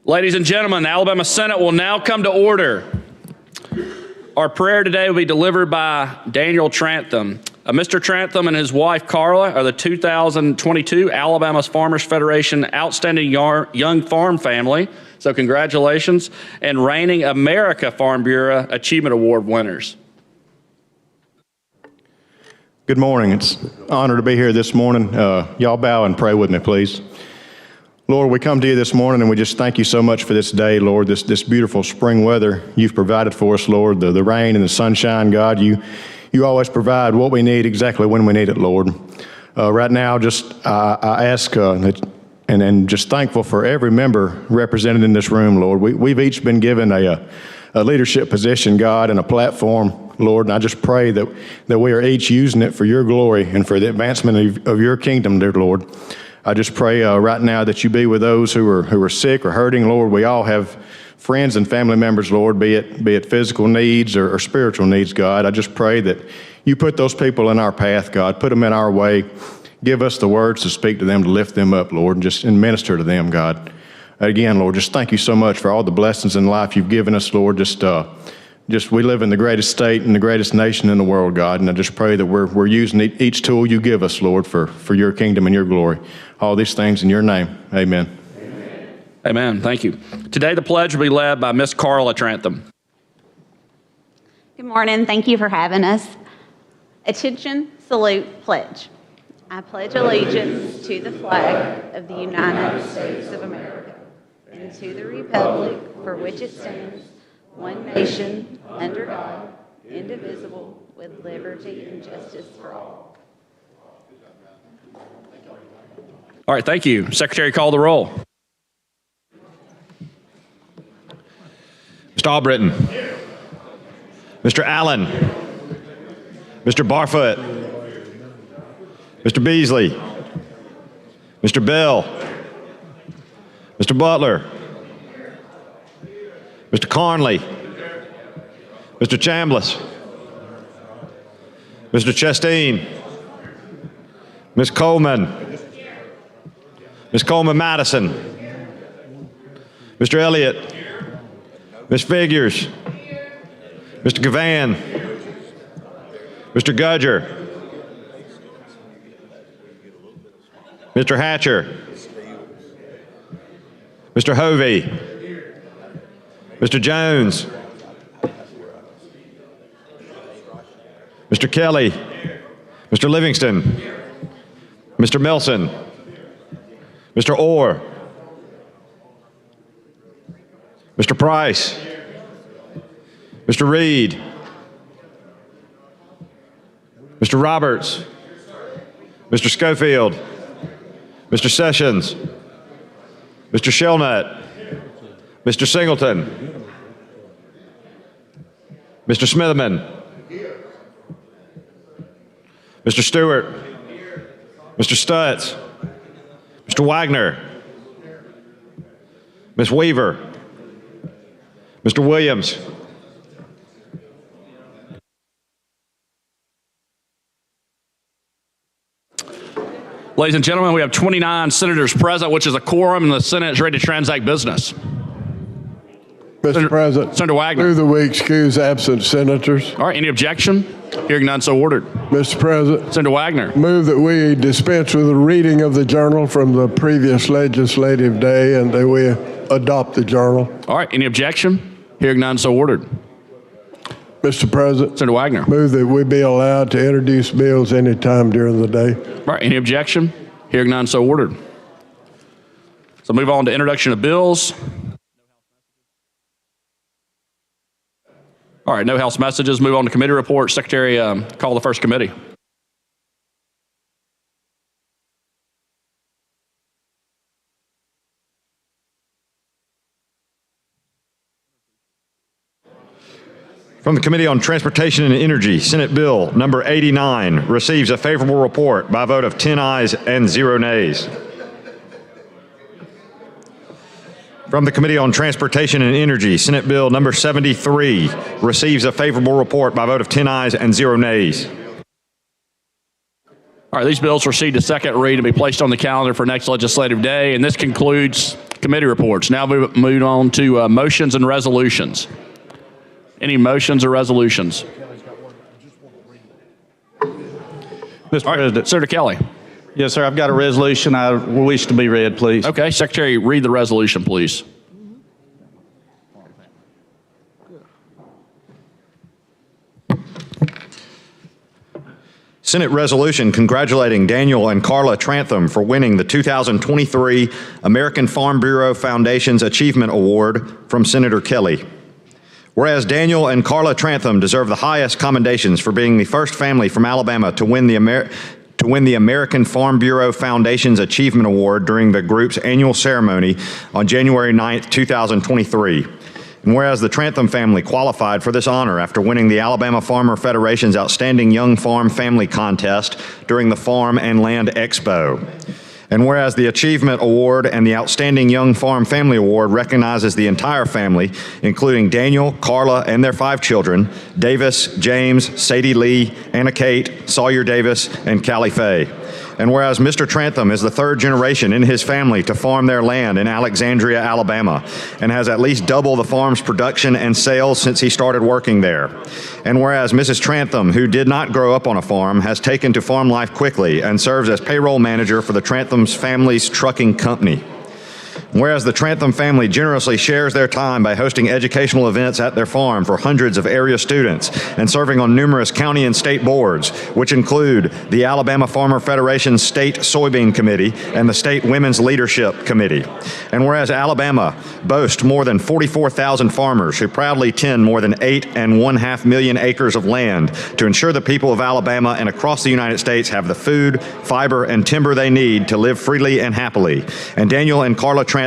Ladies and gentlemen, the Alabama Senate will now come to order. Our prayer today will be delivered by Daniel Trantham. Mr. Trantham and his wife Carla are the 2022 Alabama Farmers Federation Outstanding Young Farm Family, so congratulations, and reigning America Farm Bureau Achievement Award winners. Good morning. It's an honor to be here this morning. Y'all bow and pray with me, please. Lord, we come to you this morning and we just thank you so much for this day, Lord, this beautiful spring weather you've provided for us, Lord, the rain and the sunshine, God. You always provide what we need exactly when we need it, Lord. Right now, I ask and just thankful for every member represented in this room, Lord. We've each been given a leadership position, God, and a platform, Lord, and I just pray that we are each using it for your glory and for the advancement of your kingdom, dear Lord. I just pray right now that you be with those who are sick or hurting, Lord. We all have friends and family members, Lord, be it physical needs or spiritual needs, God. I just pray that you put those people in our path, God. Put them in our way. Give us the words to speak to them, to lift them up, Lord, and minister to them, God. Again, Lord, just thank you so much for all the blessings in life you've given us, Lord. Just we live in the greatest state and the greatest nation in the world, God, and I just pray that we're using each tool you give us, Lord, for your kingdom and your glory. All these things in your name. Amen. Amen. Thank you. Today, the pledge will be led by Miss Carla Trantham. Good morning. Thank you for having us. Attention, salute, pledge. I pledge allegiance to the flag of the United States of America and to the republic for which it stands, one nation, under God, indivisible, with liberty and justice for all. All right, thank you. Secretary, call the roll. Mr. Albritton. Mr. Allen. Mr. Barfoot. Mr. Beasley. Mr. Bell. Mr. Butler. Mr. Carnley. Mr. Chambliss. Mr. Chasteen. Ms. Coleman. Ms. Coleman-Madison. Mr. Elliott. Ms. Figures. Mr. Gavan. Mr. Gudger. Mr. Hatcher. Mr. Hovey. Mr. Jones. Mr. Kelly. Mr. Livingston. Mr. Milson. Mr. Orr. Mr. Price. Mr. Reed. Mr. Roberts. Mr. Schofield. Mr. Sessions. Mr. Shelnut. Mr. Singleton. Mr. Smitherman. Mr. Stewart. Mr. Stutz. Mr. Wagner. Ms. Weaver. Mr. Williams. Ladies and gentlemen, we have 29 senators present, which is a quorum, and the Senate is ready to transact business. Mr. President, Senator Wagner. move that we excuse absent senators. All right, any objection? Hearing none, so ordered. Mr. President, Senator Wagner. move that we dispense with the reading of the journal from the previous legislative day and that we adopt the journal. All right, any objection? Hearing none, so ordered. Mr. President, Senator Wagner. move that we be allowed to introduce bills anytime during the day. All right, any objection? Hearing none, so ordered. So move on to introduction of bills. All right, no House messages. Move on to committee reports. Secretary, call the first committee. From the Committee on Transportation and Energy, Senate Bill number 89 receives a favorable report by a vote of 10 ayes and 0 nays. From the Committee on Transportation and Energy, Senate Bill number 73 receives a favorable report by a vote of 10 ayes and 0 nays. All right, these bills received a second read and be placed on the calendar for next legislative day, and this concludes committee reports. Now we move on to motions and resolutions. Any motions or resolutions? Mr. President. Senator Kelly. Yes, sir. I've got a resolution I wish to be read, please. Okay, Secretary, read the resolution, please. Senate resolution congratulating Daniel and Carla Trantham for winning the 2023 American Farm Bureau Foundation's Achievement Award from Senator Kelly. Whereas Daniel and Carla Trantham deserve the highest commendations for being the first family from Alabama to win the American Farm Bureau Foundation's Achievement Award during the group's annual ceremony on January 9th, 2023. And whereas the Trantham family qualified for this honor after winning the Alabama Farmer Federation's Outstanding Young Farm Family Contest during the Farm and Land Expo. And whereas the Achievement Award and the Outstanding Young Farm Family Award recognizes the entire family, including Daniel, Carla, and their 5 children, Davis, James, Sadie Lee, Anna Kate, Sawyer Davis, and Callie Faye. And whereas Mr. Trantham is the 3rd generation in his family to farm their land in Alexandria, Alabama, and has at least double the farm's production and sales since he started working there. And whereas Mrs. Trantham, who did not grow up on a farm, has taken to farm life quickly and serves as payroll manager for the Trantham's family's trucking company. Whereas the Trantham family generously shares their time by hosting educational events at their farm for hundreds of area students and serving on numerous county and state boards, which include the Alabama Farmer Federation's State Soybean Committee and the State Women's Leadership Committee. And whereas Alabama boasts more than 44,000 farmers who proudly tend more than 8.5 million acres of land to ensure the people of Alabama and across the United States have the food, fiber, and timber they need to live freely and happily. And Daniel and Carla Trantham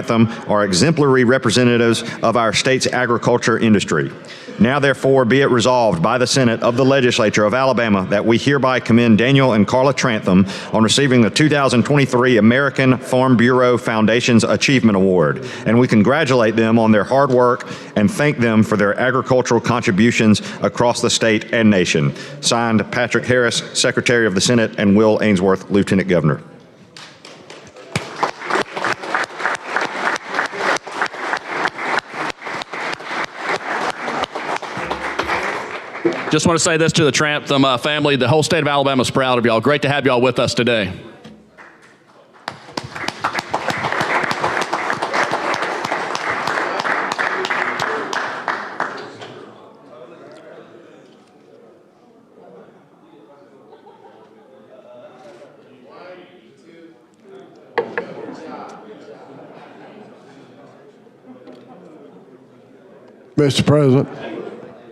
are exemplary representatives of our state's agriculture industry. Now, therefore, be it resolved by the Senate of the Legislature of Alabama that we hereby commend Daniel and Carla Trantham on receiving the 2023 American Farm Bureau Foundation's Achievement Award, and we congratulate them on their hard work and thank them for their agricultural contributions across the state and nation. Signed, Patrick Harris, Secretary of the Senate, and Will Ainsworth, Lieutenant Governor. Just want to say this to the Trantham family. The whole state of Alabama is proud of y'all. Great to have y'all with us today. Mr. President,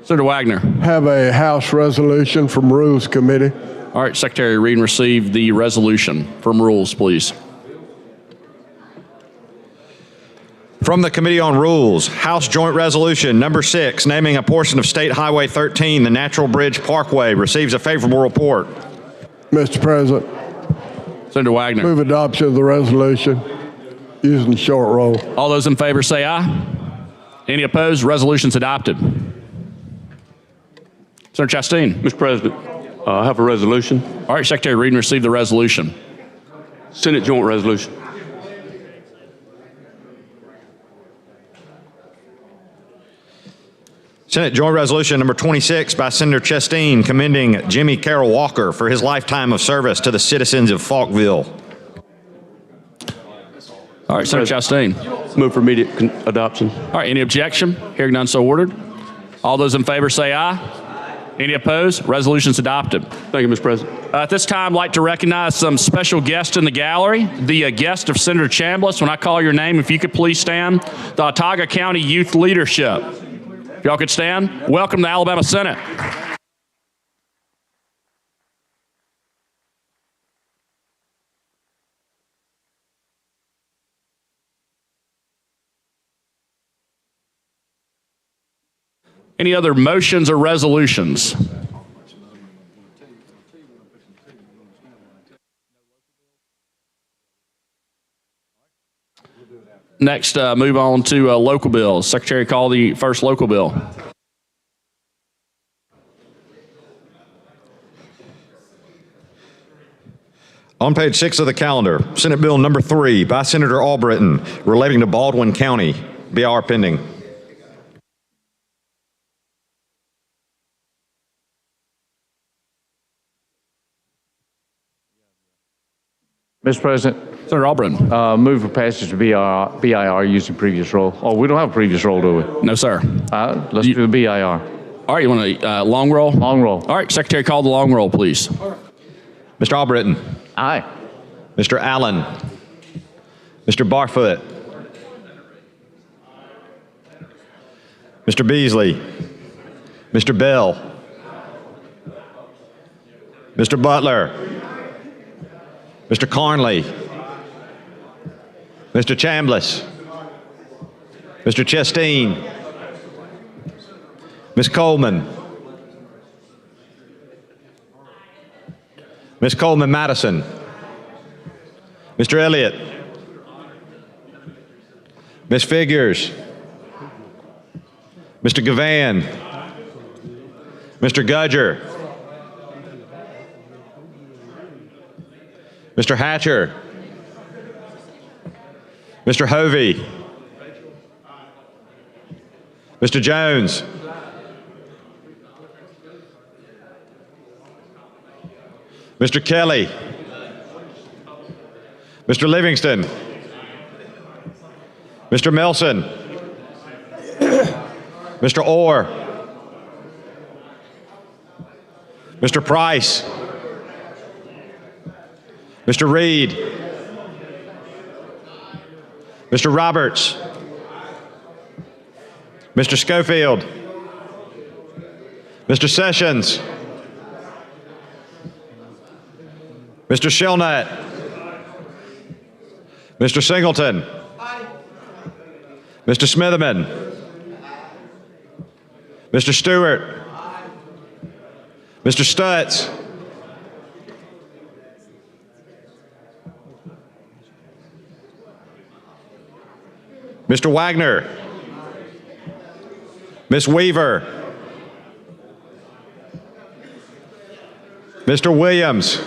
Senator Wagner. have a House resolution from Rules Committee. All right, Secretary, read and receive the resolution from Rules, please. From the Committee on Rules, House Joint Resolution Number 6, naming a portion of State Highway 13, the Natural Bridge Parkway, receives a favorable report. Mr. President, Senator Wagner. move adoption of the resolution using short roll. All those in favor say aye. Any opposed? Resolution's adopted. Senator Chastain. Mr. President, I have a resolution. All right, Secretary, read and receive the resolution. Senate Joint Resolution. Senate Joint Resolution Number 26 by Senator Chastain commending Jimmy Carroll Walker for his lifetime of service to the citizens of Falkville. All right, Senator Chastain. Move for immediate adoption. All right, any objection? Hearing none, so ordered. All those in favor say aye. Any opposed? Resolution's adopted. Thank you, Mr. President. At this time, I'd like to recognize some special guests in the gallery. The guest of Senator Chambliss, when I call your name, if you could please stand. The Autauga County Youth Leadership. If y'all could stand. Welcome to the Alabama Senate. Any other motions or resolutions? Next, move on to local bills. Secretary, call the first local bill. On page 6 of the calendar, Senate Bill number 3 by Senator Albritton relating to Baldwin County, BIR pending. Mr. President, Senator Albritton. move for passage of BIR using previous roll. Oh, we don't have a previous roll, do we? No, sir. Let's do the BIR. All right, you want a long roll? Long roll. All right, Secretary, call the long roll, please. Mr. Albritton, Aye. Mr. Allen, Mr. Barfoot, Mr. Beasley, Mr. Bell, Mr. Butler, Mr. Carnley, Mr. Chambliss, Mr. Chasteen, Ms. Coleman, Ms. Coleman Madison, Mr. Elliott, Ms. Figures, Mr. Gavan, Mr. Gudger, Mr. Hatcher, Mr. Hovey, Mr. Jones, Mr. Kelly, Mr. Livingston, Mr. Melson, Mr. Orr, Mr. Price, Mr. Reed, Mr. Roberts, Mr. Schofield, Mr. Sessions, Mr. Shellnut, Mr. Singleton, Mr. Smitherman, Mr. Stewart, Mr. Stutz, Mr. Wagner, Ms. Weaver, Mr. Williams,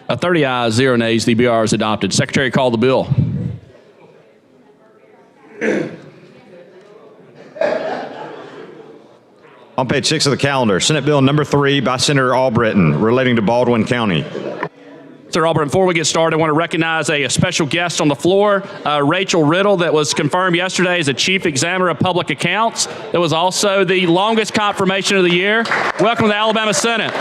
A 30 ayes, 0 nays. The BR is adopted. Secretary, call the bill. On page 6 of the calendar, Senate Bill number 3 by Senator Albritton relating to Baldwin County. Sir Albritton, before we get started, I want to recognize a special guest on the floor, Rachel Riddle, that was confirmed yesterday as a Chief Examiner of Public Accounts. That was also the longest confirmation of the year. Welcome to the Alabama Senate.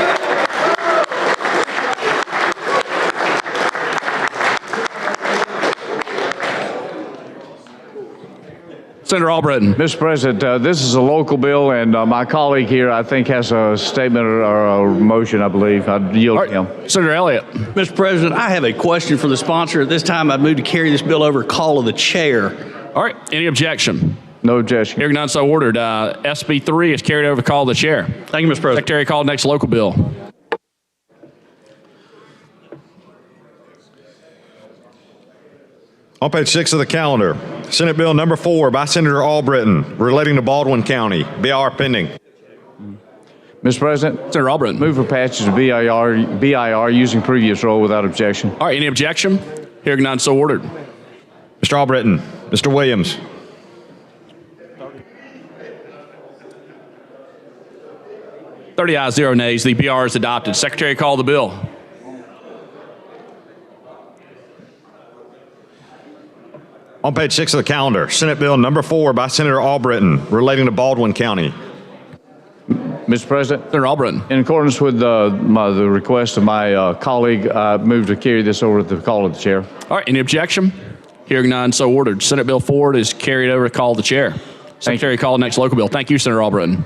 Senator Albritton. Mr. President, this is a local bill, and my colleague here, I think, has a statement or a motion, I believe. I'd yield to him. Senator Elliott. Mr. President, I have a question for the sponsor. At this time, I'd move to carry this bill over call of the chair. All right. Any objection? No objection. Hearing none, so ordered. SB 3 is carried over to call of the chair. Thank you, Mr. President. Secretary, call the next local bill. On page 6 of the calendar, Senate Bill number 4 by Senator Albritton relating to Baldwin County. BIR pending. Mr. President, Senator Albritton. move for passage of BIR using previous roll without objection. All right. Any objection? Hearing none, so ordered. Mr. Albritton, Mr. Williams, (30 ayes, 0 nays). The BR is adopted. Secretary, call the bill. on page 6 of the calendar, Senate Bill number 4 by Senator Albritton relating to Baldwin County. Mr. President, Senator Albritton. in accordance with the request of my colleague, I move to carry this over to the call of the chair. All right. Any objection? Hearing none, so ordered. Senate Bill 4 is carried over to call the chair. Secretary, call the next local bill. Thank you, Senator Albritton.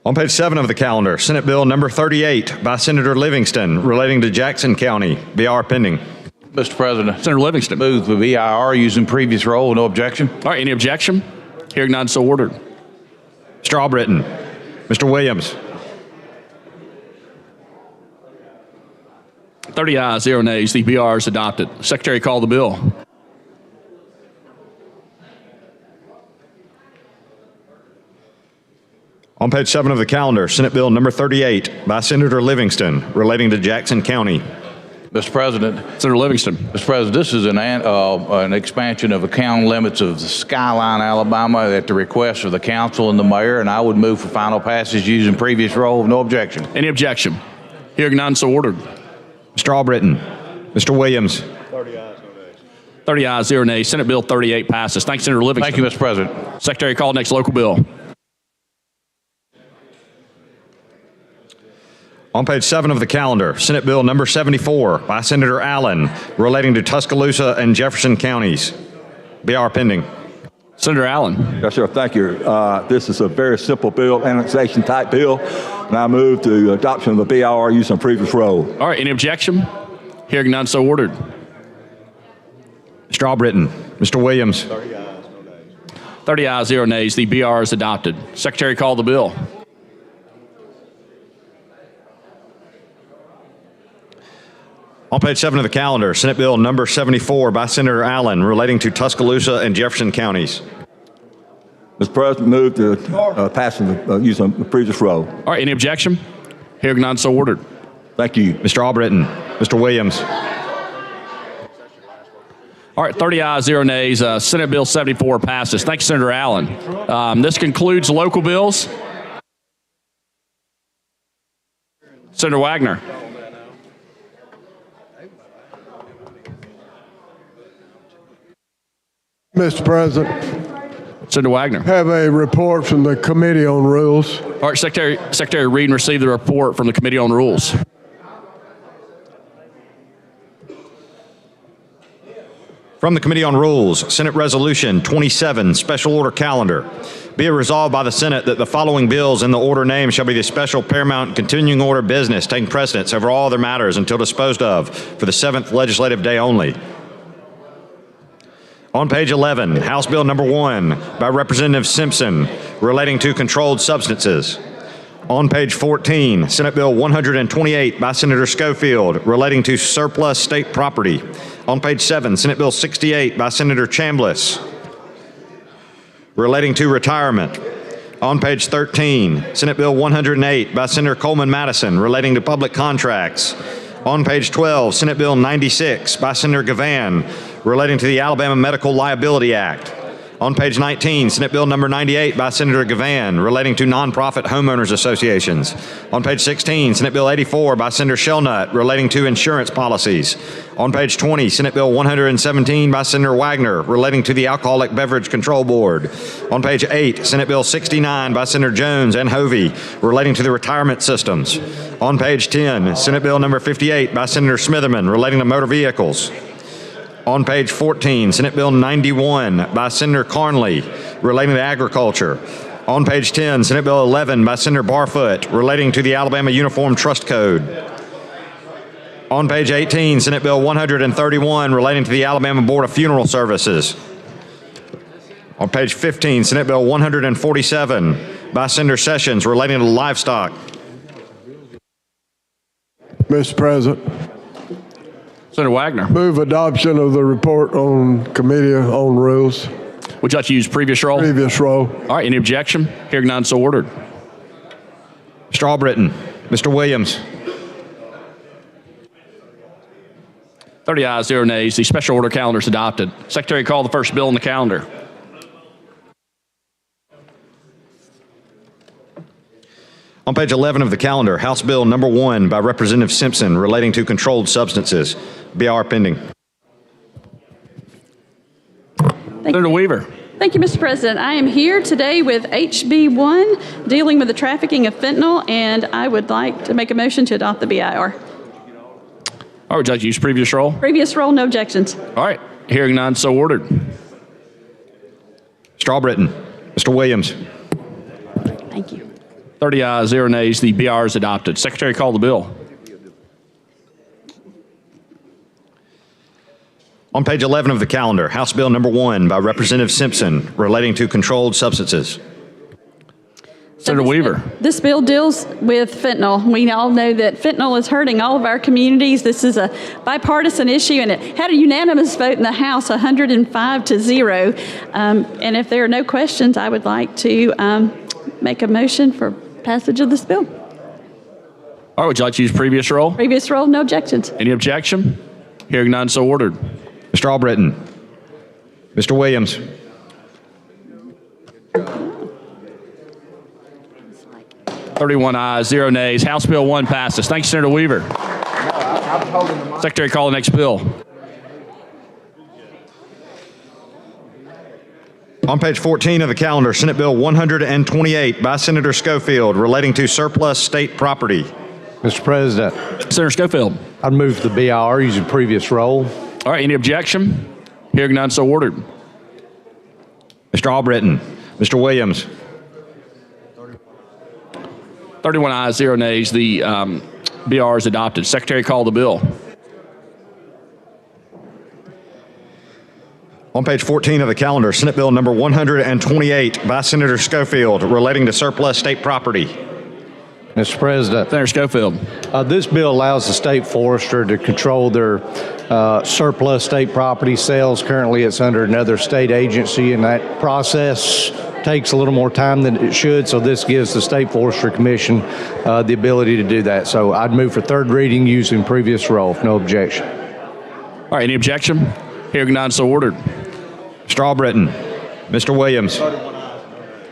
On page 7 of the calendar, Senate Bill number 38 by Senator Livingston relating to Jackson County. BR pending. Mr. President, Senator Livingston. move the BIR using previous roll. No objection. All right. Any objection? Hearing none, so ordered. Mr. Albritton, Mr. Williams, 30 ayes, 0 nays. The BR is adopted. Secretary, call the bill. On page 7 of the calendar, Senate Bill number 38 by Senator Livingston relating to Jackson County. Mr. President, Senator Livingston. Mr. President, this is an expansion of the county limits of Skyline, Alabama at the request of the council and the mayor, and I would move for final passage using previous roll. No objection. Any objection? Hearing none, so ordered. Mr. Albritton. Mr. Williams. 30 ayes, 0 nays. Senate Bill 38 passes. Thanks, Senator Livingston. Thank you, Mr. President. Secretary, call next local bill. On page 7 of the calendar, Senate Bill number 74 by Senator Allen relating to Tuscaloosa and Jefferson counties. BR pending. Senator Allen. Yes, sir. Thank you. This is a very simple bill, annexation type bill, and I move to adoption of the BR using previous roll. All right, any objection? Hearing none, so ordered. Mr. Albritton. Mr. Williams. 30 ayes, 0 nays. The BR is adopted. Secretary, call the bill. On page 7 of the calendar, Senate Bill number 74 by Senator Allen relating to Tuscaloosa and Jefferson counties. Mr. President, move to pass using the previous roll. All right, any objection? Hearing none, so ordered. Thank you. Mr. Albritton. Mr. Williams. All right, 30 ayes, 0 nays. Senate Bill 74 passes. Thank you, Senator Allen. This concludes local bills. Senator Wagner. Mr. President, Senator Wagner. have a report from the Committee on Rules. All right, Secretary Reed received the report from the Committee on Rules. From the Committee on Rules, Senate Resolution 27, Special Order Calendar. Be it resolved by the Senate that the following bills in the order named shall be the special paramount continuing order business taking precedence over all other matters until disposed of for the 7th legislative day only. On page 11, House Bill number 1 by Representative Simpson relating to controlled substances. On page 14, Senate Bill 128 by Senator Schofield relating to surplus state property. On page 7, Senate Bill 68 by Senator Chambliss relating to retirement. On page 13, Senate Bill 108 by Senator Coleman Madison relating to public contracts. On page 12, Senate Bill 96 by Senator Gavan relating to the Alabama Medical Liability Act. On page 19, Senate Bill number 98 by Senator Gavan relating to nonprofit homeowners associations. On page 16, Senate Bill 84 by Senator Shelnut relating to insurance policies. On page 20, Senate Bill 117 by Senator Wagner relating to the Alcoholic Beverage Control Board. On page 8, Senate Bill 69 by Senator Jones and Hovey relating to the retirement systems. On page 10, Senate Bill number 58 by Senator Smitherman relating to motor vehicles. On page 14, Senate Bill 91 by Senator Carnley relating to agriculture. On page 10, Senate Bill 11 by Senator Barfoot relating to the Alabama Uniform Trust Code. On page 18, Senate Bill 131 relating to the Alabama Board of Funeral Services. On page 15, Senate Bill 147 by Senator Sessions relating to livestock. Mr. President, Senator Wagner. move adoption of the report on Committee on Rules. Would you like to use previous roll? Previous roll. All right, any objection? Hearing none, so ordered. Mr. Albritton. Mr. Williams. 30 ayes, 0 nays. The special order calendar is adopted. Secretary, call the first bill on the calendar. On page 11 of the calendar, House Bill number 1 by Representative Simpson relating to controlled substances. BR pending. Senator Weaver. Thank you, Mr. President. I am here today with HB1 dealing with the trafficking of fentanyl, and I would like to make a motion to adopt the BIR. All right, Judge, use previous roll. Previous roll, no objections. All right, hearing none, so ordered. Mr. Albritton. Mr. Williams. Thank you. 30 ayes, 0 nays. The BR is adopted. Secretary, call the bill. On page 11 of the calendar, House Bill number 1 by Representative Simpson relating to controlled substances. Senator Weaver. This bill deals with fentanyl. We all know that fentanyl is hurting all of our communities. This is a bipartisan issue, and it had a unanimous vote in the House, 105-0. And if there are no questions, I would like to make a motion for passage of this bill. All right, would you like to use previous roll? Previous roll, no objections. Any objection? Hearing none, so ordered. Mr. Albritton. Mr. Williams. 31 ayes, 0 nays. House Bill 1 passes. Thank you, Senator Weaver. Secretary, call the next bill. On page 14 of the calendar, Senate Bill 128 by Senator Schofield relating to surplus state property. Mr. President, Senator Schofield. I'd move the BIR using previous roll. All right, any objection? Hearing none, so ordered. Mr. Albritton. Mr. Williams. 31 ayes, 0 nays. The BR is adopted. Secretary, call the bill. On page 14 of the calendar, Senate Bill number 128 by Senator Schofield relating to surplus state property. Mr. President. Senator Schofield. This bill allows the state forester to control their surplus state property sales. Currently, it's under another state agency, and that process takes a little more time than it should, so this gives the State Forestry Commission the ability to do that. So I'd move for third reading using previous roll, if no objection. All right, any objection? Hearing none, so ordered. Mr. Albritton. Mr. Williams.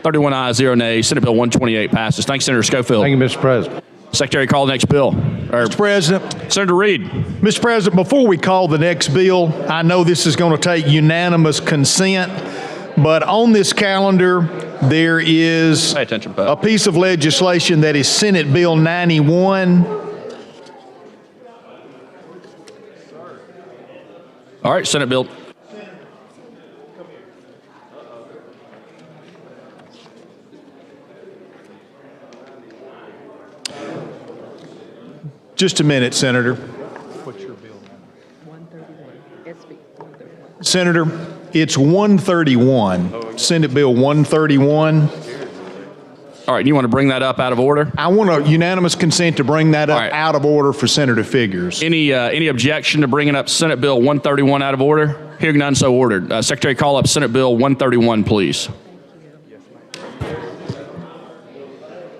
31 ayes, 0 nays. Senate Bill 128 passes. Thanks, Senator Schofield. Thank you, Mr. President. Secretary, call the next bill. Mr. President. Senator Reed. Mr. President, before we call the next bill, I know this is going to take unanimous consent, but on this calendar, there is Pay attention, a piece of legislation that is Senate Bill 91. All right, Senate Bill. Just a minute, Senator. What's your bill number? 131. SB 131. Senator, it's 131, Senate Bill 131. All right, you want to bring that up out of order? I want a unanimous consent to bring that up out of order for Senator Figures. Any objection to bringing up Senate Bill 131 out of order? Hearing none, so ordered. Secretary, call up Senate Bill 131, please.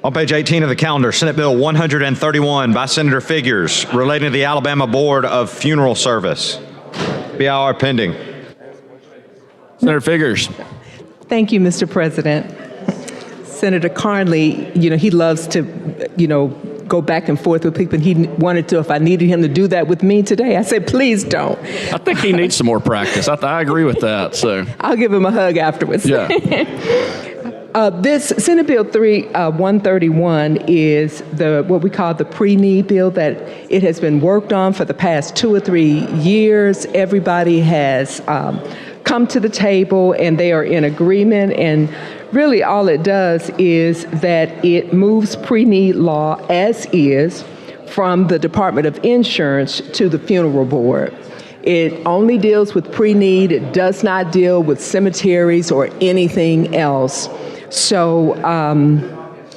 On page 18 of the calendar, Senate Bill 131 by Senator Figures relating to the Alabama Board of Funeral Service. BIR pending. Senator Figures. Thank you, Mr. President. Senator Carnley, he loves to, go back and forth with people, and he wanted to, if I needed him to do that with me today, I said, please don't. I think he needs some more practice. I agree with that. So I'll give him a hug afterwards. Yeah. This Senate Bill 131 is what we call the pre-need bill, that it has been worked on for the past 2 or 3 years. Everybody has come to the table and they are in agreement, and really all it does is that it moves pre-need law as is from the Department of Insurance to the Funeral Board. It only deals with pre-need. It does not deal with cemeteries or anything else. So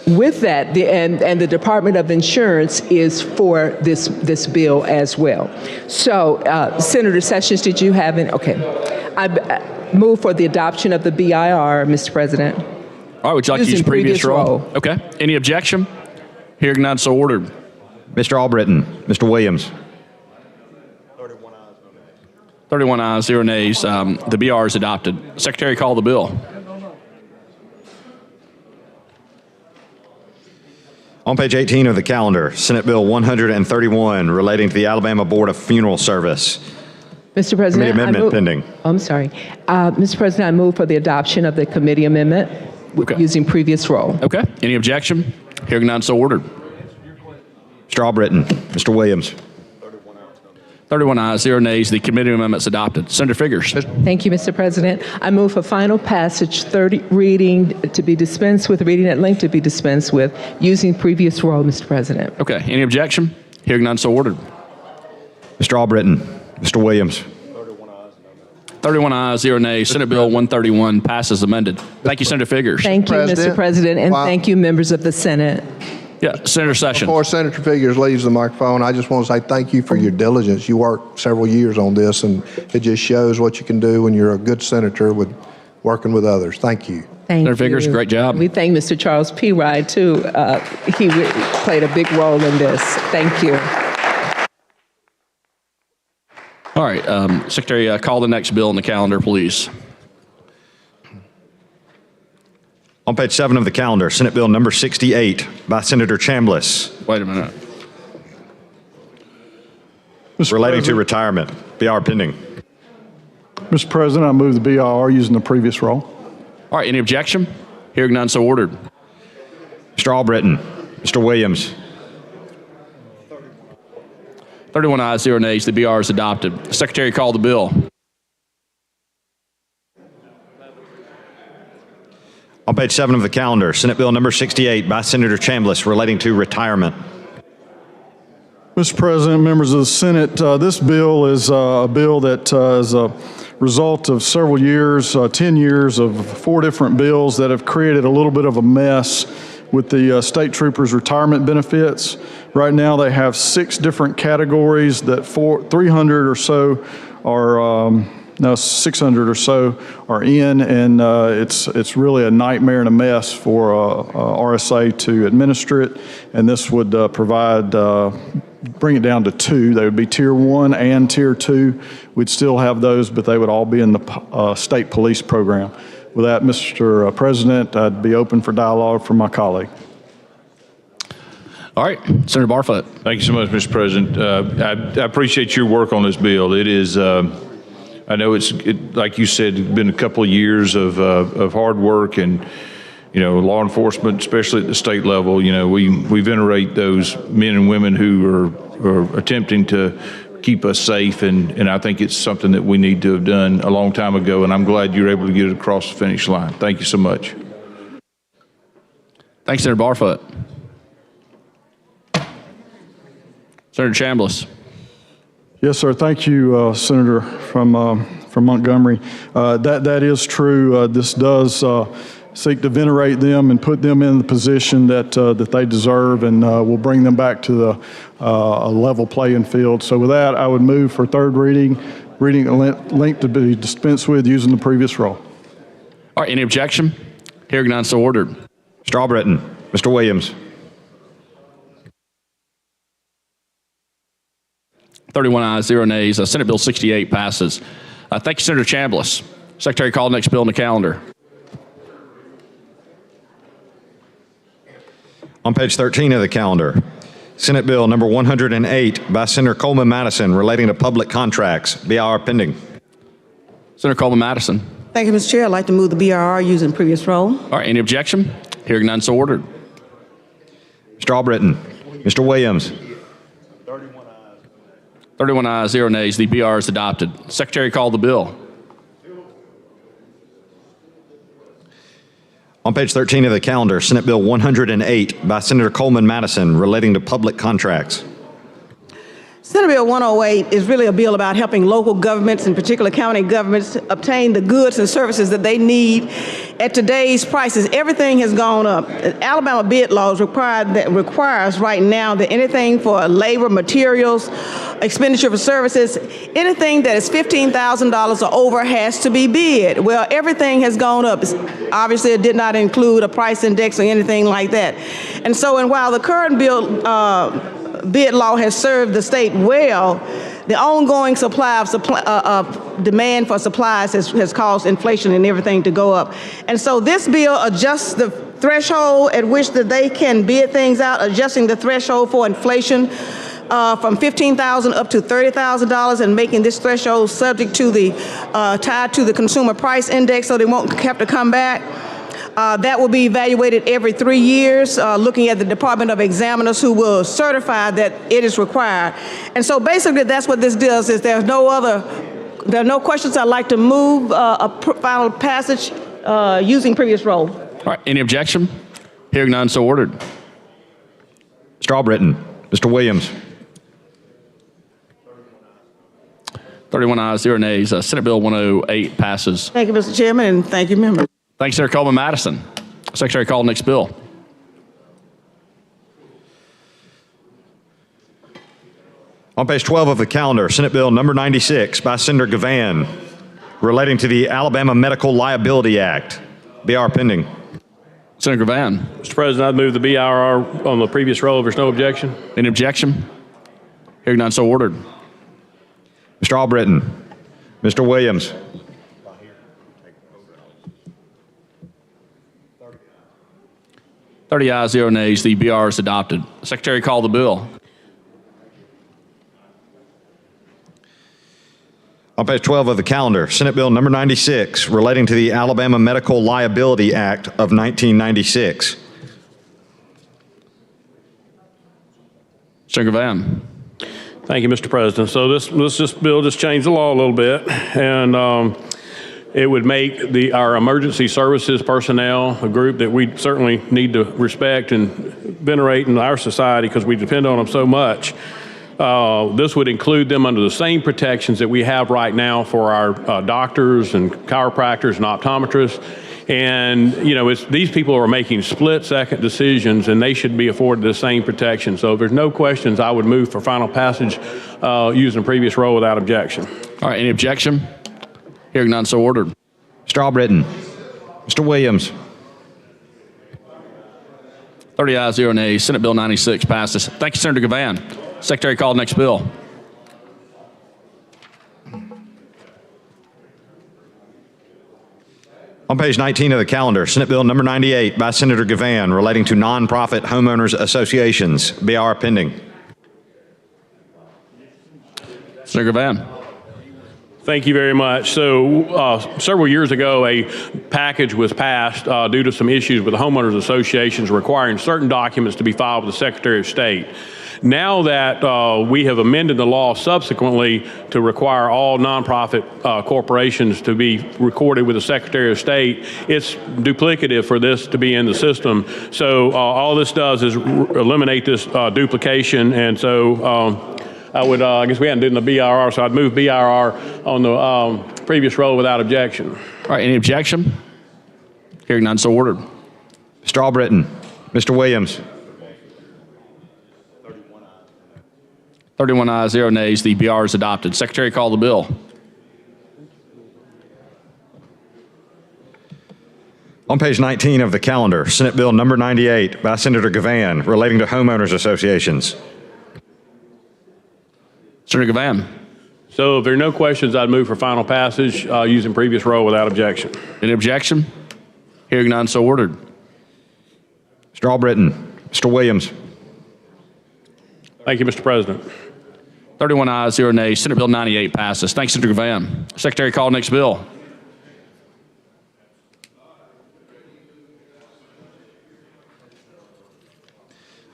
with that, and the Department of Insurance is for this bill as well. So Senator Sessions, did you have an, okay. I move for the adoption of the BIR, Mr. President. All right, would you like to use previous roll? Okay. Any objection? Hearing none, so ordered. Mr. Albritton. Mr. Williams. 31 ayes, 0 nays. The BR is adopted. Secretary, call the bill. On page 18 of the calendar, Senate Bill 131 relating to the Alabama Board of Funeral Service. Mr. President, Committee amendment pending. I'm sorry. Mr. President, I move for the adoption of the committee amendment using previous roll. Okay. Any objection? Hearing none, so ordered. Mr. Albritton. Mr. Williams. 31 ayes, 0 nays. The committee amendment is adopted. Senator Figures. Thank you, Mr. President. I move for final passage, third reading to be dispensed with, reading at length to be dispensed with, using previous roll, Mr. President. Okay. Any objection? Hearing none, so ordered. Mr. Albritton. Mr. Williams. 31 ayes, 0 nays. Senate Bill 131 passes amended. Thank you, Senator Figures. Thank you, Mr. President, and thank you, members of the Senate. Yeah, Senator Sessions. Before Senator Figures leaves the microphone, I just want to say thank you for your diligence. You worked several years on this, and it just shows what you can do when you're a good senator with working with others. Thank you. Thank Senator Figures, you. great job. We thank Mr. Charles P. Ride, too. He played a big role in this. Thank you. All right, Secretary, call the next bill on the calendar, please. On page 7 of the calendar, Senate Bill number 68 by Senator Chambliss. Wait a minute. Relating to retirement. BR pending. Mr. President, I move the BIR using the previous roll. All right, any objection? Hearing none, so ordered. Mr. Albritton. Mr. Williams. 31 ayes, 0 nays. The BR is adopted. Secretary, call the bill. On page 7 of the calendar, Senate Bill number 68 by Senator Chambliss relating to retirement. Mr. President, members of the Senate, this bill is a bill that is a result of several years, 10 years of 4 different bills that have created a little bit of a mess with the state troopers' retirement benefits. Right now, they have 6 different categories that 300 or so are, 600 or so are in, and it's really a nightmare and a mess for RSA to administer it, and this would bring it down to 2. They would be Tier 1 and Tier 2. We'd still have those, but they would all be in the state police program. With that, Mr. President, I'd be open for dialogue from my colleague. All right, Senator Barfoot. Thank you so much, Mr. President. I appreciate your work on this bill. It is, I know like you said, been a couple of years of hard work and, law enforcement, especially at the state level. We venerate those men and women who are attempting to keep us safe, and I think it's something that we need to have done a long time ago, and I'm glad you're able to get it across the finish line. Thank you so much. Thanks, Senator Barfoot. Senator Chambliss. Yes, sir. Thank you, Senator from Montgomery. That is true. This does seek to venerate them and put them in the position that they deserve, and will bring them back to a level playing field. So with that, I would move for third reading link to be dispensed with using the previous roll. All right, any objection? Hearing none, so ordered. Mr. Albritton. Mr. Williams. 31 ayes, 0 nays. Senate Bill 68 passes. Thank you, Senator Chambliss. Secretary, call the next bill on the calendar. On page 13 of the calendar, Senate Bill number 108 by Senator Coleman Madison relating to public contracts. BIR pending. Senator Coleman Madison. Thank you, Mr. Chair. I'd like to move the BIR using previous roll. All right, any objection? Hearing none, so ordered. Mr. Albritton. Mr. Williams. 31 ayes, 0 nays. The BR is adopted. Secretary, call the bill. On page 13 of the calendar, Senate Bill 108 by Senator Coleman Madison relating to public contracts. Senate Bill 108 is really a bill about helping local governments, in particular county governments, obtain the goods and services that they need at today's prices. Everything has gone up. Alabama bid laws requires right now that anything for labor, materials, expenditure for services, anything that is $15,000 or over has to be bid. Well, everything has gone up. Obviously, it did not include a price index or anything like that. And so, while the current bill bid law has served the state well, the ongoing supply of demand for supplies has caused inflation and everything to go up. And so this bill adjusts the threshold at which that they can bid things out, adjusting the threshold for inflation from $15,000 up to $30,000, and making this threshold subject to the tied to the consumer price index, so they won't have to come back. That will be evaluated every 3 years, looking at the Department of Examiners, who will certify that it is required. And so basically that's what this does. Is there are no questions. I'd like to move a final passage using previous roll. All right, any objection? Hearing none, so ordered. Mr. Albritton. Mr. Williams. 31 ayes, 0 nays. Senate Bill 108 passes. Thank you, Mr. Chairman, and thank you, members. Thanks, Senator Coleman Madison. Secretary, call the next bill. On page 12 of the calendar, Senate Bill number 96 by Senator Gavan, relating to the Alabama Medical Liability Act. BR pending. Senator Gavan. Mr. President, I'd move the BIR on the previous roll if there's no objection. Any objection? Hearing none, so ordered. Mr. Albritton. Mr. Williams. 30 ayes, 0 nays. The BR is adopted. Secretary, call the bill. On page 12 of the calendar, Senate Bill number 96, relating to the Alabama Medical Liability Act of 1996. Senator Gavan. Thank you, Mr. President. So this bill just changed the law a little bit, and it would make our emergency services personnel, a group that we certainly need to respect and venerate in our society because we depend on them so much. This would include them under the same protections that we have right now for our doctors and chiropractors and optometrists. And, you know, these people are making split-second decisions, and they should be afforded the same protection. So if there's no questions, I would move for final passage using the previous roll without objection. All right, any objection? Hearing none, so ordered. Mr. Albritton. Mr. Williams. 30 ayes, 0 nays. Senate Bill 96 passes. Thank you, Senator Gavan. Secretary, call the next bill. On page 19 of the calendar, Senate Bill number 98 by Senator Gavan, relating to nonprofit homeowners associations. BR pending. Senator Gavan. Thank you very much. So several years ago, a package was passed due to some issues with the homeowners associations requiring certain documents to be filed with the Secretary of State. Now that we have amended the law subsequently to require all nonprofit corporations to be recorded with the Secretary of State, it's duplicative for this to be in the system. So all this does is eliminate this duplication. And so I would, I guess we hadn't done the BIR, so I'd move BIR on the previous roll without objection. All right, any objection? Hearing none, so ordered. Mr. Albritton. Mr. Williams. 31 ayes, 0 nays. The BR is adopted. Secretary, call the bill. On page 19 of the calendar, Senate Bill number 98 by Senator Gavan, relating to homeowners associations. Senator Gavan. So if there are no questions, I'd move for final passage using previous roll without objection. Any objection? Hearing none, so ordered. Mr. Albritton. Mr. Williams. Thank you, Mr. President. 31 ayes, 0 nays. Senate Bill 98 passes. Thanks, Senator Gavan. Secretary, call next bill.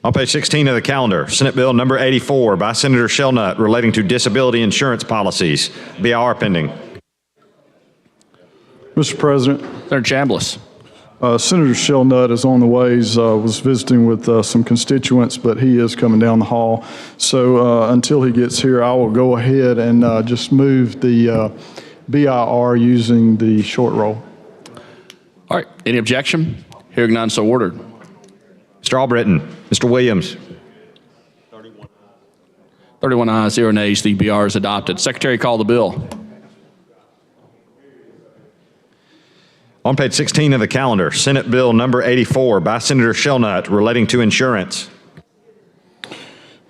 On page 16 of the calendar, Senate Bill number 84 by Senator Shelnut, relating to disability insurance policies. BIR pending. Mr. President. Senator Chambliss. Senator Shelnut is on the ways, was visiting with some constituents, but he is coming down the hall. So until he gets here, I will go ahead and just move the BIR using the short roll. All right, any objection? Hearing none, so ordered. Mr. Albritton. Mr. Williams. 31 ayes, 0 nays. The BR is adopted. Secretary, call the bill. On page 16 of the calendar, Senate Bill number 84 by Senator Shelnut, relating to insurance.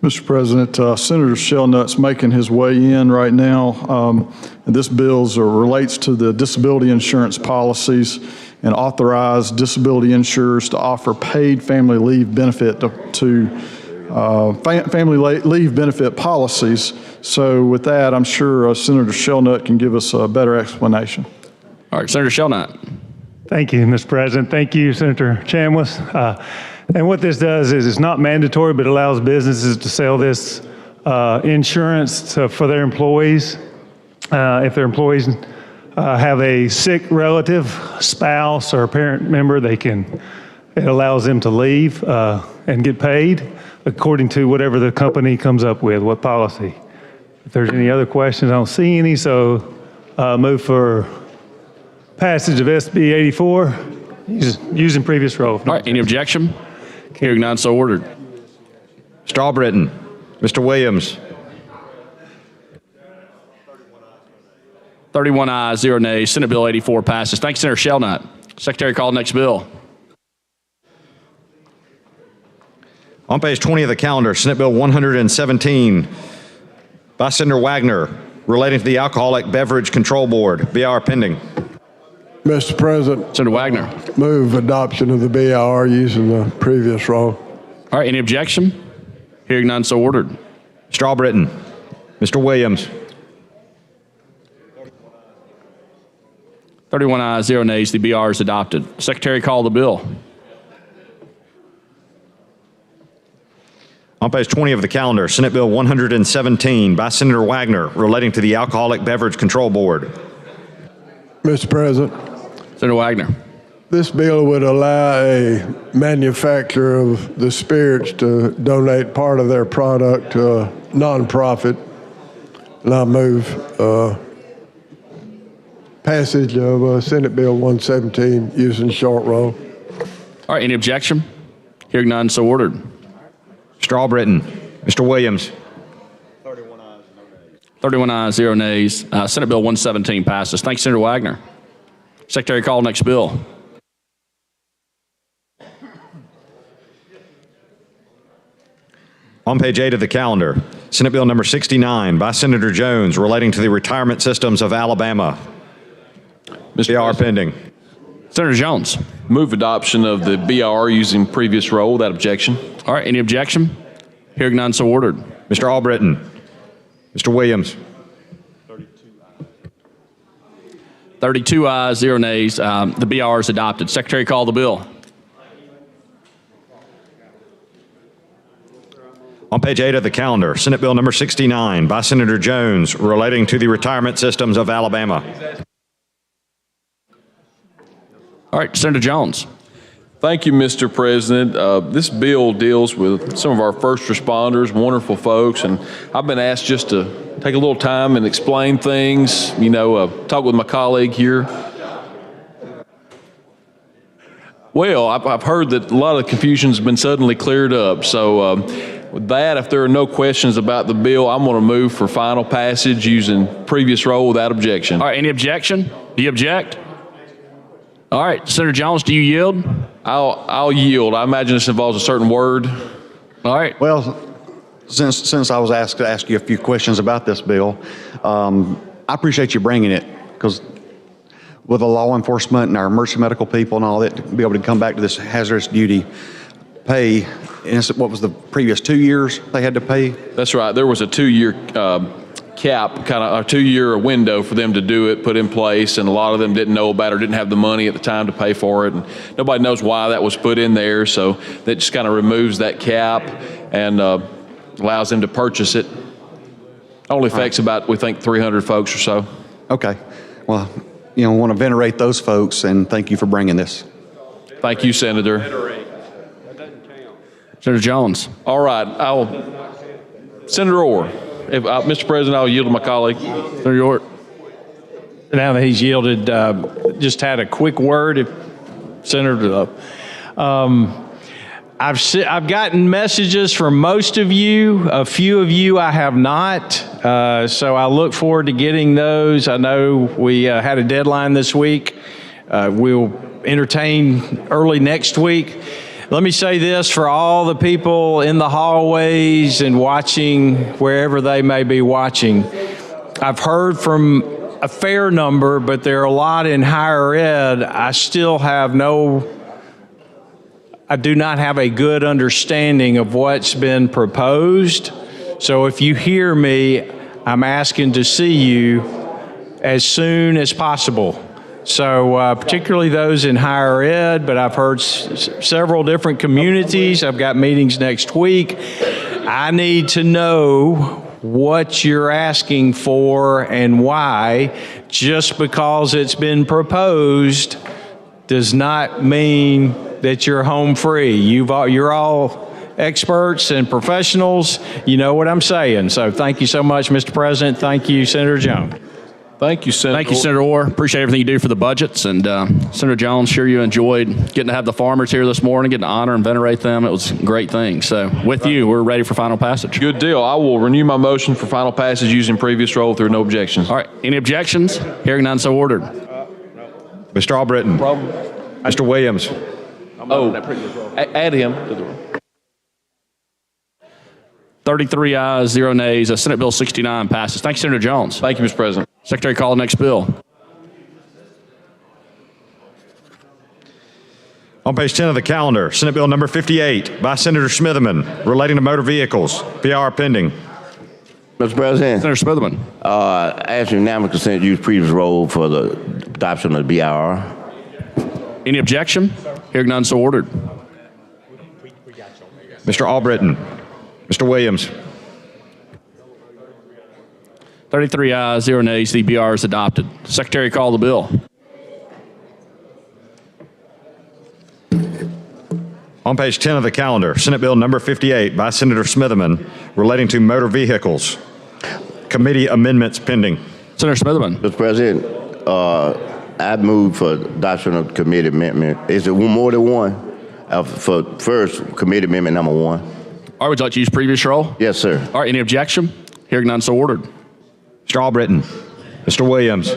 Mr. President, Senator Shelnut's making his way in right now. This bill relates to the disability insurance policies and authorize disability insurers to offer paid family leave benefit to family leave benefit policies. So with that, I'm sure Senator Shelnut can give us a better explanation. All right, Senator Shelnut. Thank you, Mr. President. Thank you, Senator Chambliss. And what this does is it's not mandatory, but allows businesses to sell this insurance for their employees. If their employees have a sick relative, spouse, or parent member, it allows them to leave and get paid according to whatever the company comes up with, what policy. If there's any other questions, I don't see any, so move for passage of SB 84, using previous roll. All right, any objection? Hearing none, so ordered. Mr. Albritton, Mr. Williams, 31 ayes, 0 nays. Senate Bill 84 passes. Thank you, Senator Shelnut. Secretary, call the next bill. on page 20 of the calendar, Senate Bill 117 by Senator Wagner relating to the Alcoholic Beverage Control Board. BIR pending. Mr. President. Senator Wagner. Move adoption of the BIR using the previous roll. All right, any objection? Hearing none, so ordered. Mr. Albritton, Mr. Williams. 31 ayes, 0 nays. The BR is adopted. Secretary, call the bill. On page 20 of the calendar, Senate Bill 117 by Senator Wagner relating to the Alcoholic Beverage Control Board. Mr. President. Senator Wagner. This bill would allow a manufacturer of the spirits to donate part of their product to a nonprofit. And I move passage of Senate Bill 117 using short roll. All right, any objection? Hearing none, so ordered. Mr. Albritton, Mr. Williams. 31 ayes, 0 nays. Senate Bill 117 passes. Thank you, Senator Wagner. Secretary, call next bill. On page 8 of the calendar, Senate Bill number 69 by Senator Jones relating to the retirement systems of Alabama. BR pending. Senator Jones. Move adoption of the BR using previous roll without objection. All right, any objection? Hearing none, so ordered. Mr. Albritton, Mr. Williams. 32 ayes, 0 nays. The BR is adopted. Secretary, call the bill. On page 8 of the calendar, Senate Bill number 69 by Senator Jones relating to the retirement systems of Alabama. All right, Senator Jones. Thank you, Mr. President. This bill deals with some of our first responders, wonderful folks, and I've been asked just to take a little time and explain things, talk with my colleague here. Well, I've heard that a lot of the confusion's been suddenly cleared up, so with that, if there are no questions about the bill, I'm going to move for final passage using previous roll without objection. All right, any objection? Do you object? All right, Senator Jones, do you yield? I'll yield. I imagine this involves a certain word. All right. Well, since I was asked to ask you a few questions about this bill, I appreciate you bringing it, because with the law enforcement and our emergency medical people and all that, to be able to come back to this hazardous duty pay, and what was the previous 2 years they had to pay? That's right. There was a 2-year cap, kind of a 2-year window for them to do it, put in place, and a lot of them didn't know about it or didn't have the money at the time to pay for it, and nobody knows why that was put in there, so that just kind of removes that cap and allows them to purchase it. Only affects about, we think, 300 folks or so. Okay. Well, I want to venerate those folks, and thank you for bringing this. Thank you, Senator. Senator Jones. All right. Senator Orr. Mr. President, I'll yield to my colleague. Senator York. Now that he's yielded, just had a quick word. Senator, I've gotten messages from most of you. A few of you I have not. So I look forward to getting those. I know we had a deadline this week. We'll entertain early next week. Let me say this for all the people in the hallways and watching wherever they may be watching. I've heard from a fair number, but there are a lot in higher ed. I do not have a good understanding of what's been proposed. So if you hear me, I'm asking to see you as soon as possible. So particularly those in higher ed, but I've heard several different communities. I've got meetings next week. I need to know what you're asking for and why. Just because it's been proposed does not mean that you're home free. You're all experts and professionals, you know what I'm saying. So thank you so much, Mr. President. Thank you, Senator Jones. Thank you, Senator. Thank you, Senator Orr. Appreciate everything you do for the budgets. And Senator Jones, sure you enjoyed getting to have the farmers here this morning, getting to honor and venerate them. It was a great thing. So with you, we're ready for final passage. Good deal. I will renew my motion for final passage using previous roll if there are no objections. All right. Any objections? Hearing none, so ordered. Mr. Albritton. Mr. Williams. Add him to the roll. 33 ayes, 0 nays. Senate Bill 69 passes. Thank you, Senator Jones. Thank you, Mr. President. Secretary, call the next bill. On page 10 of the calendar, Senate Bill number 58 by Senator Smitherman relating to motor vehicles. PR pending. Mr. President. Senator Smitherman. I ask unanimous consent to use previous roll for the adoption of the BIR. Any objection? Hearing none, so ordered. Mr. Albritton. Mr. Williams. 33 ayes, 0 nays. The BR is adopted. Secretary, call the bill. On page 10 of the calendar, Senate Bill number 58 by Senator Smitherman relating to motor vehicles. Committee amendments pending. Senator Smitherman. Mr. President, I move for adoption of committee amendment. Is it more than one? For first, committee amendment number 1. All right, would you like to use previous roll? Yes, sir. All right, any objection? Hearing none, so ordered. Mr. Albritton. Mr. Williams.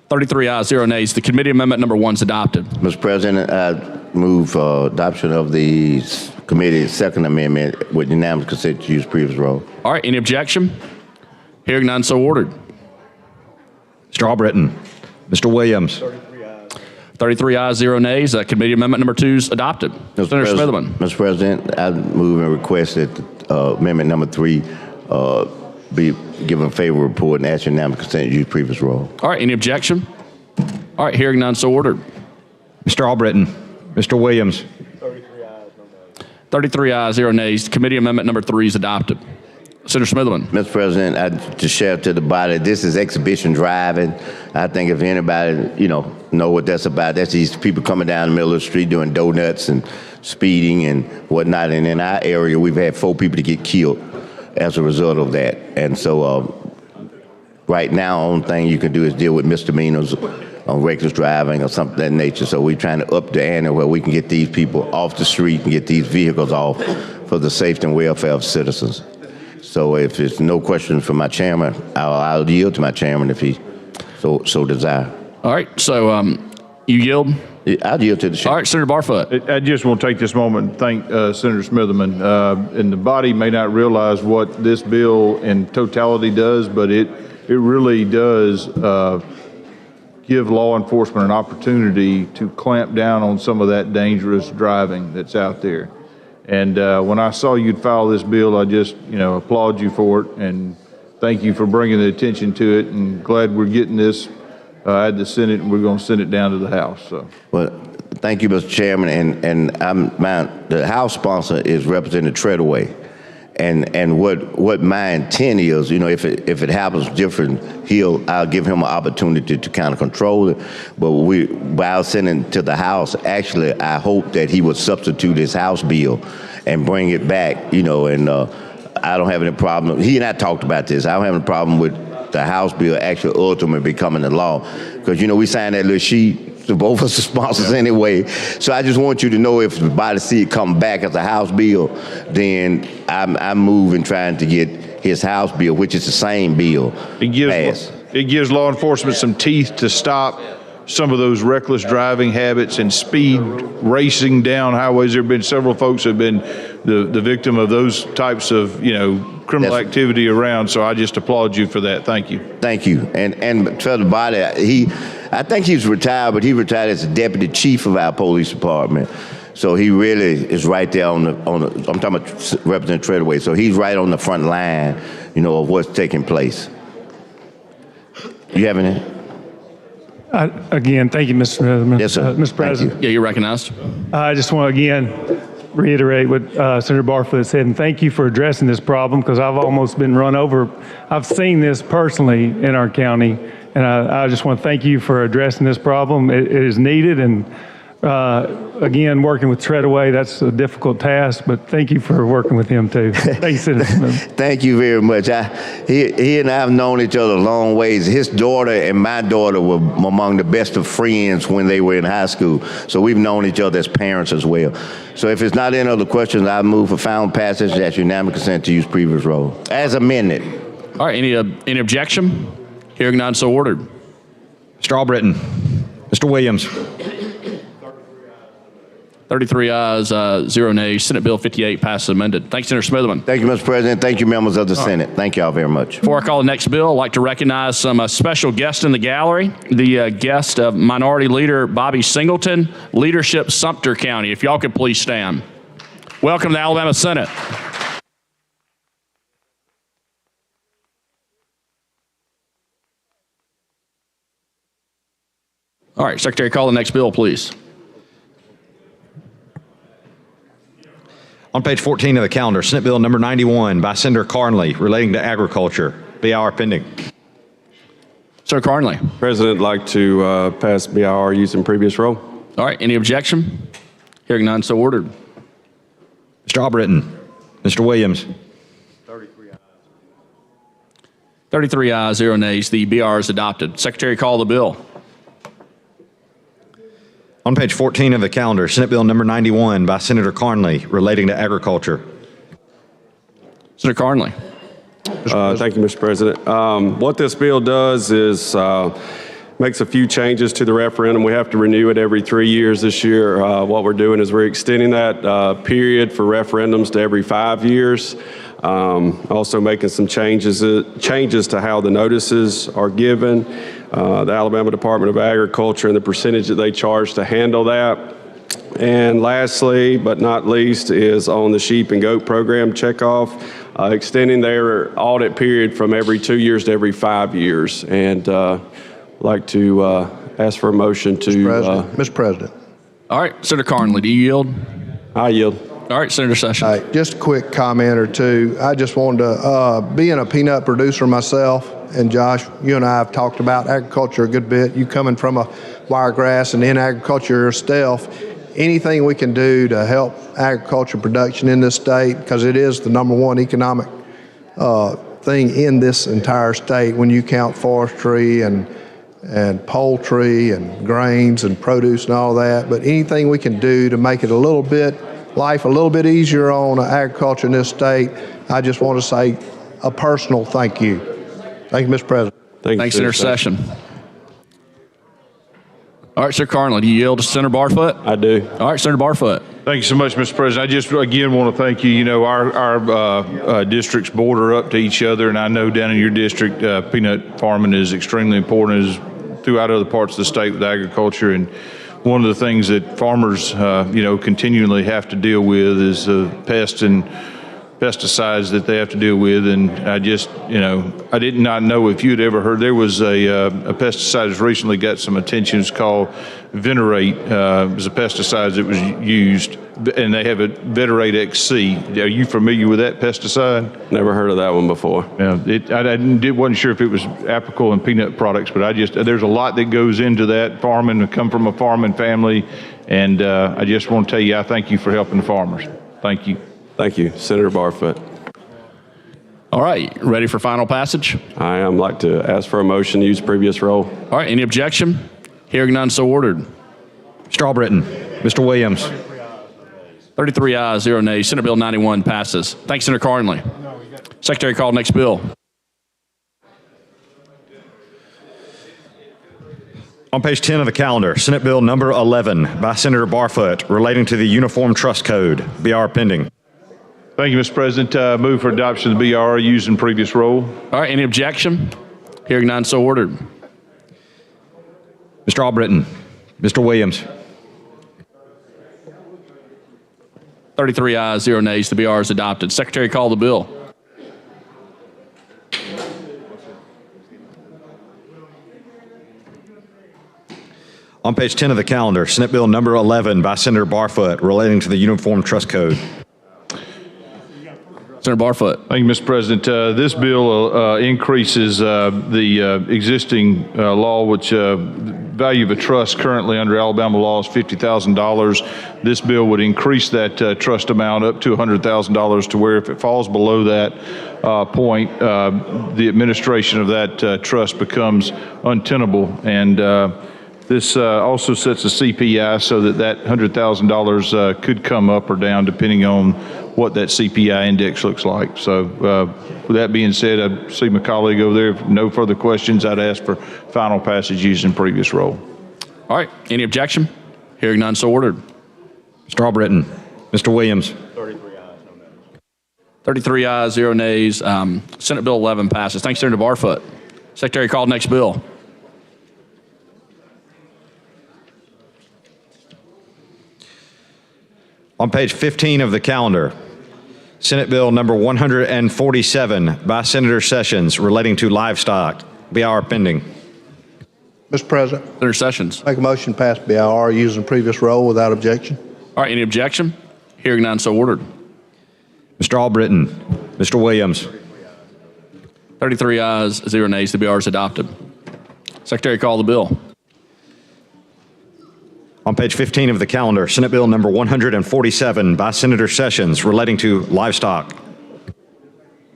33 ayes, 0 nays. The committee amendment number 1 is adopted. Mr. President, I move for adoption of the committee's second amendment with unanimous consent to use previous roll. All right, any objection? Hearing none, so ordered. Mr. Albritton. Mr. Williams. 33 ayes, 0 nays. Committee amendment number 2 is adopted. Senator Smitherman. Mr. President, I move and request that amendment number 3 be given favorable report and ask unanimous consent to use previous roll. All right, any objection? All right, hearing none, so ordered. Mr. Albritton. Mr. Williams. 33 ayes, 0 nays. Committee amendment number 3 is adopted. Senator Smitherman. Mr. President, I to share to the body, this is exhibition driving. I think if anybody, know what that's about, that's these people coming down the middle of the street doing donuts and speeding and whatnot. And in our area, we've had 4 people to get killed as a result of that. And so right now, only thing you can do is deal with misdemeanors on reckless driving or something of that nature. So we're trying to up the ante where we can get these people off the street and get these vehicles off for the safety and welfare of citizens. So if there's no questions from my chairman, I'll yield to my chairman if he so desire. All right, so you yield? I'll yield to the chairman. All right, Senator Barfoot. I just want to take this moment and thank Senator Smitherman. And the body may not realize what this bill in totality does, but it really does give law enforcement an opportunity to clamp down on some of that dangerous driving that's out there. And when I saw you'd file this bill, I just, applaud you for it and thank you for bringing the attention to it. And glad we're getting this at the Senate, and we're going to send it down to the House. So. Well, thank you, Mr. Chairman. And the House sponsor is Representative Treadaway. And what my intent is, if it happens different, I'll give him an opportunity to kind of control it. But while sending to the House, actually, I hope that he would substitute his House bill and bring it back, and I don't have any problem. He and I talked about this. I don't have any problem with the House bill actually ultimately becoming the law. Because, we signed that little sheet. So both of us are sponsors anyway. So I just want you to know if the body see it come back as a House bill, then I'm moving trying to get his House bill, which is the same bill, passed. It gives law enforcement some teeth to stop some of those reckless driving habits and speed racing down highways. There have been several folks who have been the victim of those types of, criminal activity around. So I just applaud you for that. Thank you. Thank you. And for the body, I think he's retired, but he retired as the deputy chief of our police department. So he really is right there on the I'm talking about Representative Treadaway. So he's right on the front line, of what's taking place. You have any? Again, thank you, Mr. Smitherman. Yes, sir. Mr. President. Yeah, you're recognized. I just want to again reiterate what Senator Barfoot said, and thank you for addressing this problem because I've almost been run over. I've seen this personally in our county, and I just want to thank you for addressing this problem. It is needed, and Again, working with Treadaway, that's a difficult task, but thank you for working with him too. Thanks, Senator Smith. Thank you very much. He and I have known each other a long ways. His daughter and my daughter were among the best of friends when they were in high school. So we've known each other as parents as well. So if it's not any other questions, I move for final passage. That's unanimous consent to use previous rule as amended. All right, any objection? Hearing none, so ordered. Mr. Albritton. Mr. Williams. 33 ayes, 0 nays. Senate Bill 58 passes amended. Thanks, Senator Smitherman. Thank you, Mr. President. Thank you, members of the Senate. Thank you all very much. Before I call the next bill, I'd like to recognize some special guests in the gallery. The guest of Minority Leader Bobby Singleton, Leadership Sumter County. If y'all could please stand. Welcome to the Alabama Senate. All right, Secretary, call the next bill, please. On page 14 of the calendar, Senate Bill number 91 by Senator Carnley relating to agriculture. BIR pending. Senator Carnley. President, I'd like to pass BIR using previous roll. All right, any objection? Hearing none, so ordered. Mr. Albritton. Mr. Williams. 33 ayes, 0 nays. The BR is adopted. Secretary, call the bill. On page 14 of the calendar, Senate Bill number 91 by Senator Carnley relating to agriculture. Senator Carnley. Thank you, Mr. President. What this bill does is makes a few changes to the referendum. We have to renew it every 3 years this year. What we're doing is we're extending that period for referendums to every 5 years. Also making some changes to how the notices are given. The Alabama Department of Agriculture and the percentage that they charge to handle that. And lastly, but not least, is on the sheep and goat program checkoff, extending their audit period from every 2 years to every 5 years. And like to ask for a motion to... Mr. President. All right, Senator Carnley, do you yield? I yield. All right, Senator Sessions. All right, just a quick comment or two. I just wanted to, being a peanut producer myself, and Josh, you and I have talked about agriculture a good bit. You coming from a wiregrass and in agriculture yourself, anything we can do to help agriculture production in this state, because it is the #1 economic thing in this entire state when you count forestry and poultry and grains and produce and all that. But anything we can do to make it life a little bit easier on agriculture in this state, I just want to say a personal thank you. Thank you, Mr. President. Thanks, Senator Sessions. All right, Senator Carnley, do you yield to Senator Barfoot? I do. All right, Senator Barfoot. Thank you so much, Mr. President. I just, again, want to thank you. You know, our districts border up to each other, and I know down in your district, peanut farming is extremely important as throughout other parts of the state with agriculture. And one of the things that farmers, continually have to deal with is pests and pesticides that they have to deal with. And I just, I did not know if you'd ever heard, there was a pesticide that's recently got some attention. It's called Venerate. It was a pesticide that was used, and they have a Venerate XC. Are you familiar with that pesticide? Never heard of that one before. Yeah, I wasn't sure if it was applicable in peanut products, but there's a lot that goes into that farming. I come from a farming family, and I just want to tell you, I thank you for helping the farmers. Thank you. Thank you, Senator Barfoot. All right, ready for final passage? I am. Like to ask for a motion to use previous roll. All right, any objection? Hearing none, so ordered. Mr. Albritton. Mr. Williams. 33 ayes, 0 nays. Senate Bill 91 passes. Thanks, Senator Carnley. Secretary, call next bill. On page 10 of the calendar, Senate Bill number 11 by Senator Barfoot relating to the Uniform Trust Code. BR pending. Thank you, Mr. President. Move for adoption of the BR using previous roll. All right, any objection? Hearing none, so ordered. Mr. Albritton. Mr. Williams. 33 ayes, 0 nays. The BR is adopted. Secretary, call the bill. On page 10 of the calendar, Senate Bill number 11 by Senator Barfoot relating to the Uniform Trust Code. Senator Barfoot. Thank you, Mr. President. This bill increases the existing law, which value of a trust currently under Alabama law is $50,000. This bill would increase that trust amount up to $100,000 to where if it falls below that point, the administration of that trust becomes untenable. And this also sets a CPI so that $100,000 could come up or down depending on what that CPI index looks like. So with that being said, I see my colleague over there. If no further questions, I'd ask for final passage using previous roll. All right. Any objection? Hearing none, so ordered. Mr. Albritton. Mr. Williams. 33 ayes, 0 nays. Senate Bill 11 passes. Thanks, Senator Barfoot. Secretary, call next bill. On page 15 of the calendar, Senate Bill number 147 by Senator Sessions relating to livestock. BIR pending. Mr. President. Senator Sessions. Make a motion to pass BIR using previous roll without objection. All right. Any objection? Hearing none, so ordered. Mr. Albritton. Mr. Williams. 33 ayes, 0 nays. The BIR is adopted. Secretary, call the bill. On page 15 of the calendar, Senate Bill number 147 by Senator Sessions relating to livestock.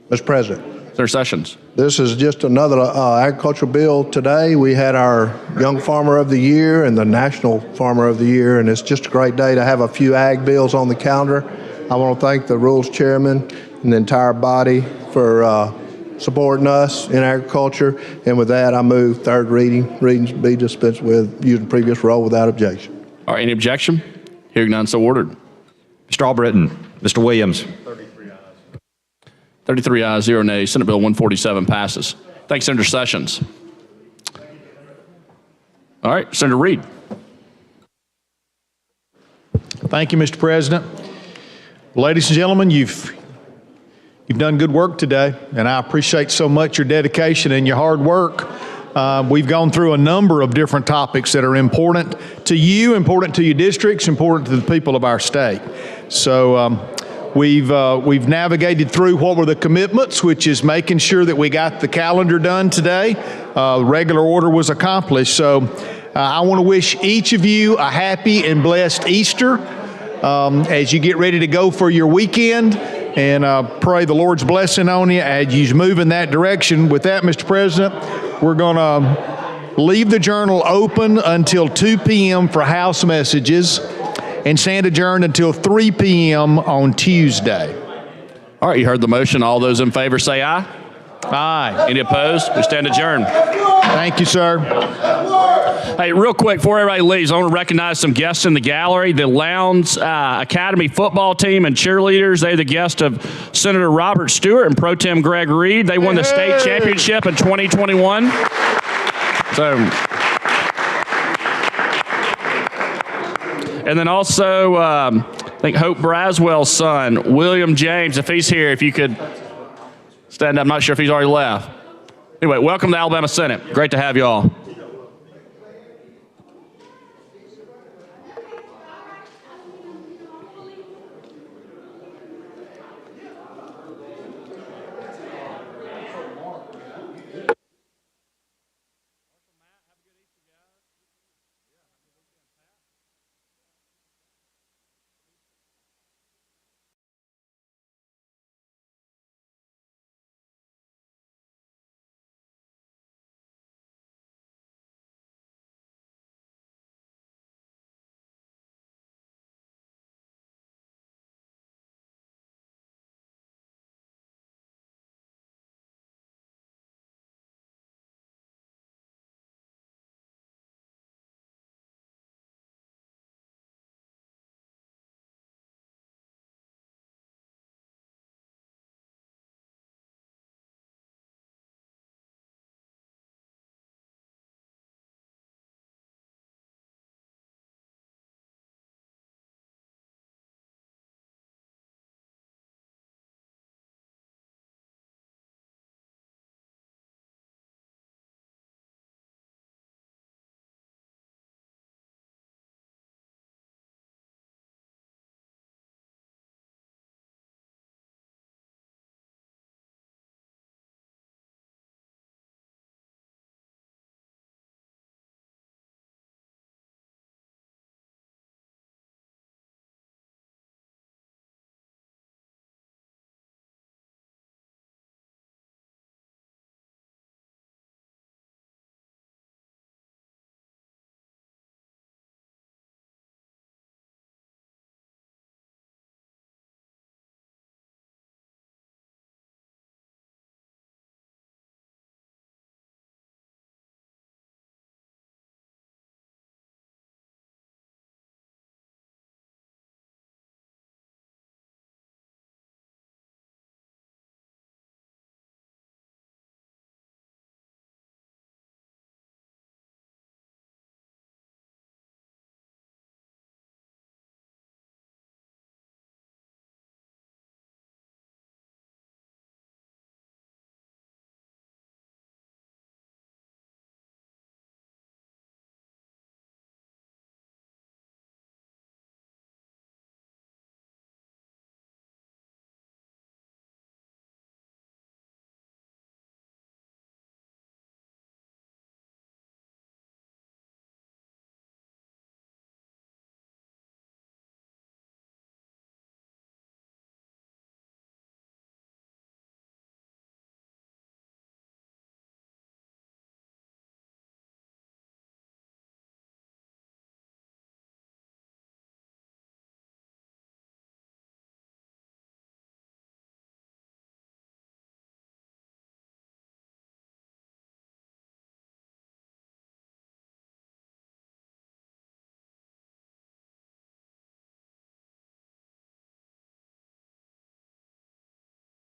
Mr. President. Senator Sessions. This is just another agricultural bill today. We had our Young Farmer of the Year and the National Farmer of the Year, and it's just a great day to have a few ag bills on the calendar. I want to thank the Rules Chairman and the entire body for supporting us in agriculture. And with that, I move third reading. Readings be dispensed with using previous roll without objection. All right. Any objection? Hearing none, so ordered. Mr. Albritton. Mr. Williams. 33 ayes, 0 nays. Senate Bill 147 passes. Thanks, Senator Sessions. All right. Senator Reed. Thank you, Mr. President. Ladies and gentlemen, you've done good work today, and I appreciate so much your dedication and your hard work. We've gone through a number of different topics that are important to you, important to your districts, important to the people of our state. So we've navigated through what were the commitments, which is making sure that we got the calendar done today. Regular order was accomplished. So I want to wish each of you a happy and blessed Easter as you get ready to go for your weekend. And pray the Lord's blessing on you as you move in that direction. With that, Mr. President, we're going to leave the journal open until 2 p.m. for House messages and stand adjourned until 3 p.m. on Tuesday. All right. You heard the motion. All those in favor say aye. Aye. Any opposed? We stand adjourned. Thank you, sir. Hey, real quick, before everybody leaves, I want to recognize some guests in the gallery. The Lowndes Academy football team and cheerleaders. They're the guest of Senator Robert Stewart and Pro Tem Greg Reed. They won the state championship in 2021. So, and then also, I think Hope Braswell's son, William James, if he's here, if you could stand up. I'm not sure if he's already left. Anyway, welcome to Alabama Senate. Great to have you all.